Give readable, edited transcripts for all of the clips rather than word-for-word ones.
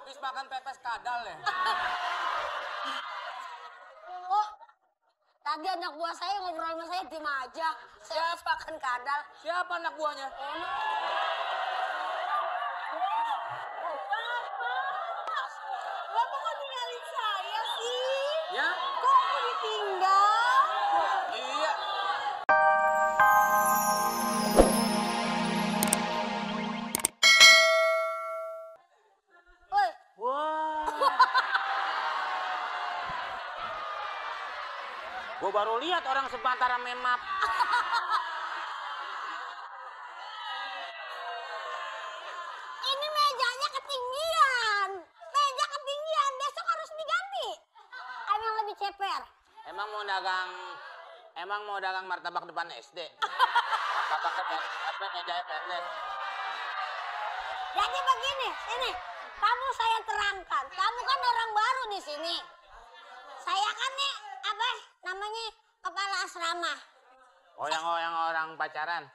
Habis makan pepes kadal ya? Oh, tadi anak buah saya ngobrol sama saya diem aja. Saya makan kadal. Siapa anak buahnya? Bapak kok ninggalin saya sih? Ya? Kok aku ditinggal? Iya. Woi, Wah. Gue baru lihat orang sebatara memap. ini mejanya ketinggian. Meja ketinggian, besok harus diganti. Ada yang lebih ceper. Emang mau dagang martabak depan SD? Martabak depan mejanya pendek. Jadi begini, sini. Kamu saya terangkan. Kamu kan orang baru di sini. Saya kan nih, apa namanya, kepala asrama. Oh, yang orang pacaran?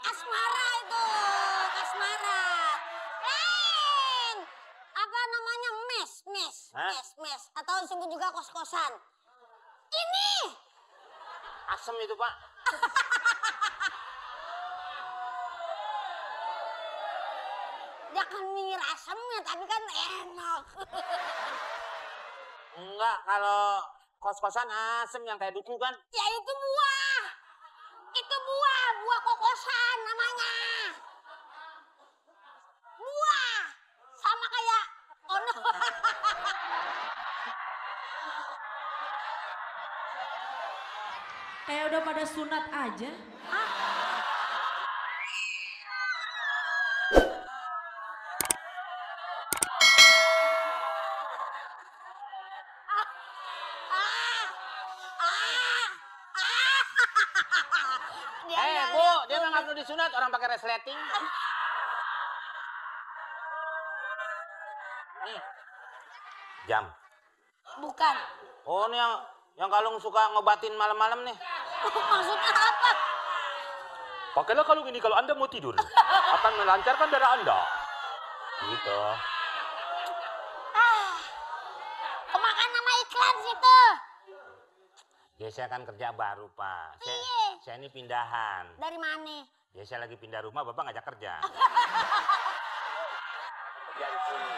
Asmara itu, asmara. Lain. Apa namanya, mes. Hah? Mes. Atau disebut juga kos-kosan. Ini. Asem itu, Pak. Dia kan minggir asamnya, tapi kan enak. Enggak, kalau kos-kosan asem yang kayak duku kan? Ya itu buah. Itu buah kokosan namanya. Buah. Sama kayak ono. Kayak udah pada sunat aja. Bu, dia mah nggak perlu disunat, orang pakai resleting. Nih, jam. Bukan. Oh, ini yang kalung suka ngobatin malam-malam nih. Maksudnya apa? Pakailah kalung ini kalau Anda mau tidur. Akan melancarkan darah Anda. Gitu. Kemakan nama iklan situ. Ya, saya kan kerja baru, Pak. Iya. Saya ini pindahan. Dari mana? Ya, saya lagi pindah rumah, Bapak ngajak kerja. Kerja di sini.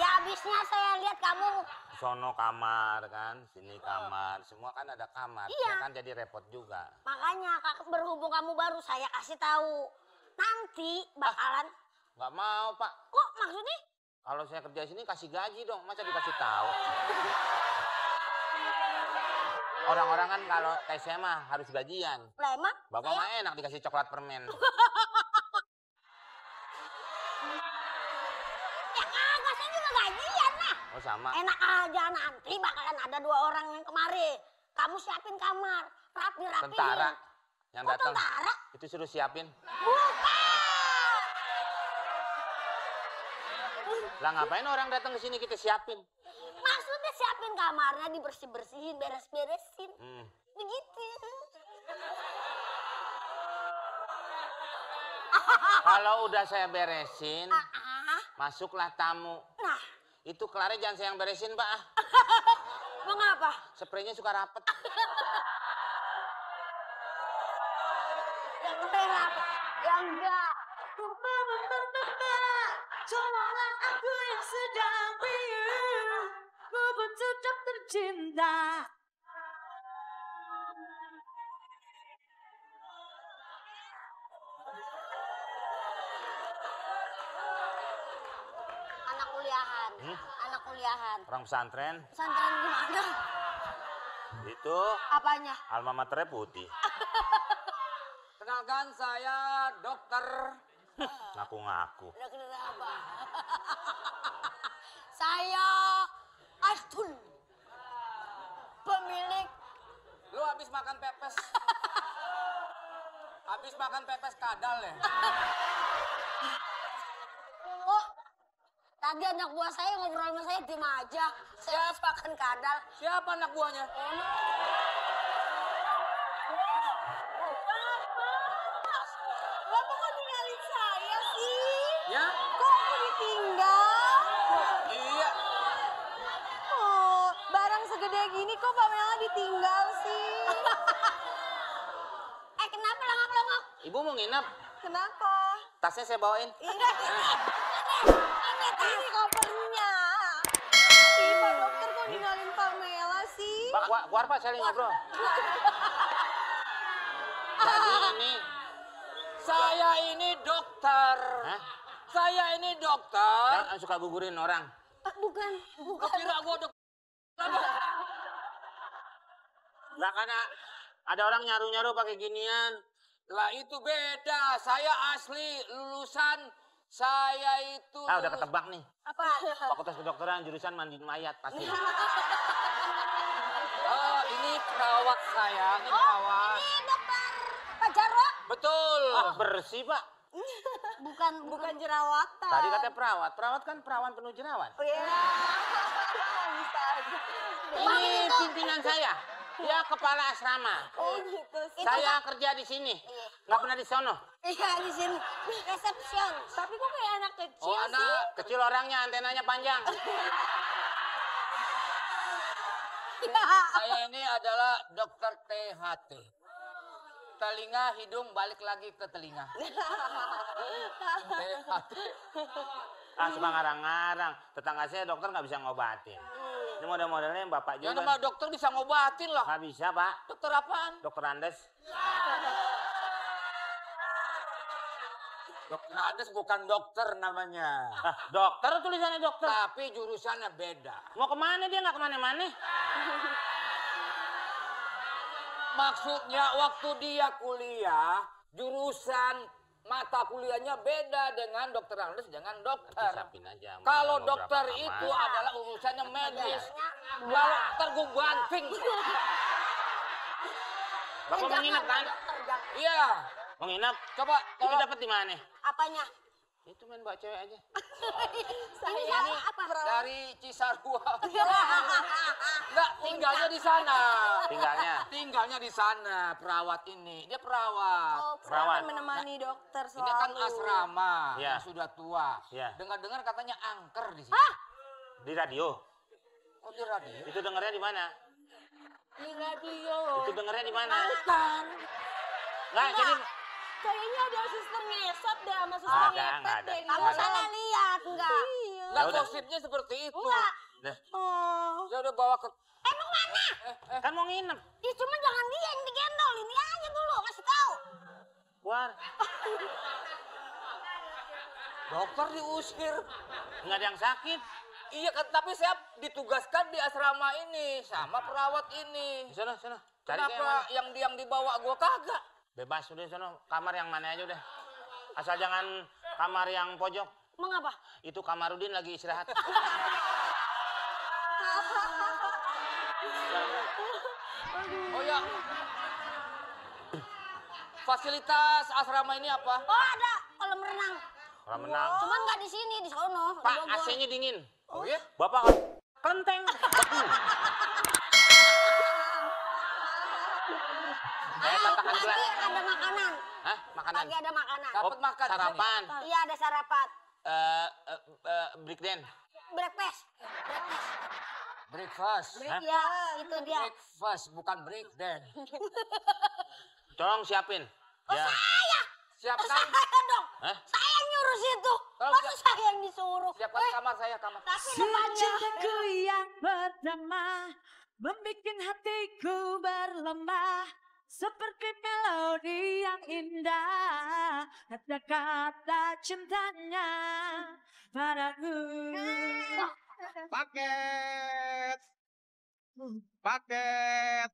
Ya abisnya saya lihat kamu. Sono kamar kan, sini kamar. Semua kan ada kamar. Iya. Saya kan jadi repot juga. Makanya berhubung kamu baru saya kasih tahu. Nanti bakalan. Nggak mau, Pak. Kok maksudnya? Kalau saya kerja di sini kasih gaji dong, masa dikasih tahu? Orang-orang kan kalau kayak saya mah harus gajian. Lah emang? Bapak mah enak dikasih coklat permen. Ya kagak, saya juga gajian lah. Oh, sama. Enak aja, nanti bakalan ada 2 orang yang kemari. Kamu siapin kamar, rapi-rapiin. Tentara yang Oh, datang. tentara? Itu suruh siapin. Bukan. Lah ngapain orang datang ke sini kita siapin? Maksudnya siapin kamarnya, dibersih-bersihin, beres-beresin. Begitu. Kalau udah saya beresin, masuklah tamu. Nah, Itu kelarnya jangan saya yang beresin, Pak. mengapa? Spraynya suka rapet. Yang merah, yang enggak. Tolonglah aku yang sedang piu, membentuk tercinta. Anak kuliahan. Anak kuliahan. Orang pesantren, Pesantren gimana? itu Apanya? alma maternya putih. Kenalkan saya dokter. Ngaku-ngaku. Dokter apa? Saya Astul. Pemilik. Lu habis makan pepes. Habis makan pepes kadal ya? Oh, tadi anak buah saya ngobrol sama saya diem aja. Saya makan kadal. Siapa anak buahnya? Bapak kok ninggalin saya sih? Ya? Kok aku tinggal sih? Kenapa longok-longok? Ibu mau nginep? Kenapa? Tasnya saya bawain. Ini kopernya. Ih, Pak Dokter kok ninggalin Pamela sih? Pak, keluar Pak, saya lagi ngobrol. Jadi ini, Saya ini dokter. hah? Saya ini dokter. Yang suka gugurin orang. Bukan. Kira gua dokter. Lah karena ada orang nyaru-nyaru pakai ginian. Lah itu beda. Saya asli lulusan. Saya itu. Ah, udah ketebak nih. Apa? Fakultas Kedokteran jurusan mandi mayat pasti. Oh, ini perawat saya. Ini perawat. Ini dokter Pak Jarwo? Betul. Ah, bersih, Pak. Bukan jerawatan. Tadi katanya perawat. Perawat kan perawan penuh jerawat. Oh iya. Bisa aja. Ini pimpinan saya. Dia kepala asrama. Oh gitu sih. Saya kerja di sini. Nggak pernah di sono. Iya di sini. Resepsion. Tapi kok kayak anak kecil Oh, anak. Kecil orangnya, antenanya panjang. Saya ini adalah dokter THT. Telinga, hidung, balik lagi ke telinga. THT. Ah, suka ngarang-ngarang. Tetangga saya dokter nggak bisa ngobatin. Ini model-modelnya yang bapak Ya juga. nama dokter bisa ngobatin lah. Nggak bisa, Pak. Dokter apaan? Dokter Andes. Dokter Andes bukan dokter namanya. Ah, dokter tulisannya dokter. Tapi jurusannya beda. Mau kemana dia nggak kemana-mana? Maksudnya waktu dia kuliah, jurusan mata kuliahnya beda dengan dokter Andes dengan dokter. Siapin aja. Kalau mau dokter berapa itu kamar. adalah urusannya medis. Kalau tergum banting. Bapak mau nginep kan? Iya. Mau nginep? Coba Itu tolong. dapat di mana? Apanya? Itu main bawa cewek aja. Ini apa? Dari Cisarua. Enggak, tinggalnya di sana. Tinggalnya. Tinggalnya di sana, perawat ini. Dia perawat. Oh, Perawat. menemani dokter Ini kan selalu. asrama, Iya. yang sudah tua. Iya. Dengar-dengar katanya angker di sini. Di radio. Oh, di radio? Itu dengarnya di mana? Di radio. Itu dengarnya di mana? Bukan. Nggak, jadi Kayaknya ada suster ngesot deh sama suster Ada, ngepet nggak ada. deh. Kamu Nggak ada. salah lihat enggak? Enggak, Ya udah. gosipnya seperti itu. Enggak. Dah, Oh. Dia udah bawa ke... Emang mana? kan mau nginep. Ya cuma jangan dia yang digendol, ini aja dulu kasih tahu. Keluar. Dokter diusir. Nggak ada yang sakit. Iya kan, tapi saya ditugaskan di asrama ini sama perawat ini. Di sana, sana. Cari ke yang mana? Kenapa yang dibawa gua kagak? Bebas udah sana. Kamar yang mana aja udah. Asal jangan kamar yang pojok. Mengapa? Itu Kamarudin lagi istirahat. Oh ya. Fasilitas asrama ini apa? Oh ada kolam renang. Orang menang. Cuman nggak di sini, di sono. di Pak, Bogor. AC-nya dingin. Oh iya? Bapak kelenteng. Katakan Pagi gelas. ada makanan. Hah? Makanan? Pagi ada makanan. Dapat makan. Sarapan. Iya ada sarapan. Breakdance. Breakfast. Breakfast. Breakfast. Hah? Iya, itu dia. Breakfast bukan break dance. Tolong siapin. Ya. Saya. Siapkan, Saya dong. Hah? Saya nyuruh situ. Tolong Masa saya yang disuruh? siapkan kamar saya, kamar. Tapi depannya. Cintaku yang pertama membikin hatiku berlembah seperti melodi yang indah kata-kata cintanya padaku. Paket. Paket.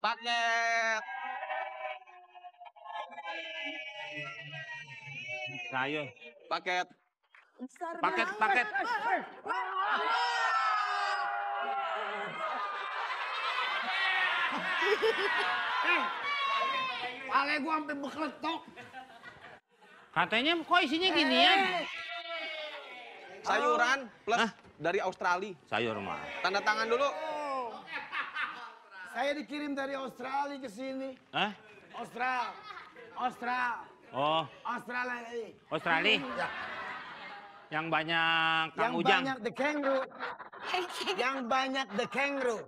Paket. Sayur. Paket. Paket, paket. Pale gua sampai bekletok. Katanya kok isinya ginian? Sayuran plus dari Australia. Sayur mah. Tanda tangan dulu. Saya dikirim dari Australia ke sini. Hah? Australia. Oh, Australia ini. Australia. Ya. Yang banyak Kang Yang Ujang. banyak the kangaroo. Yang banyak the kangaroo.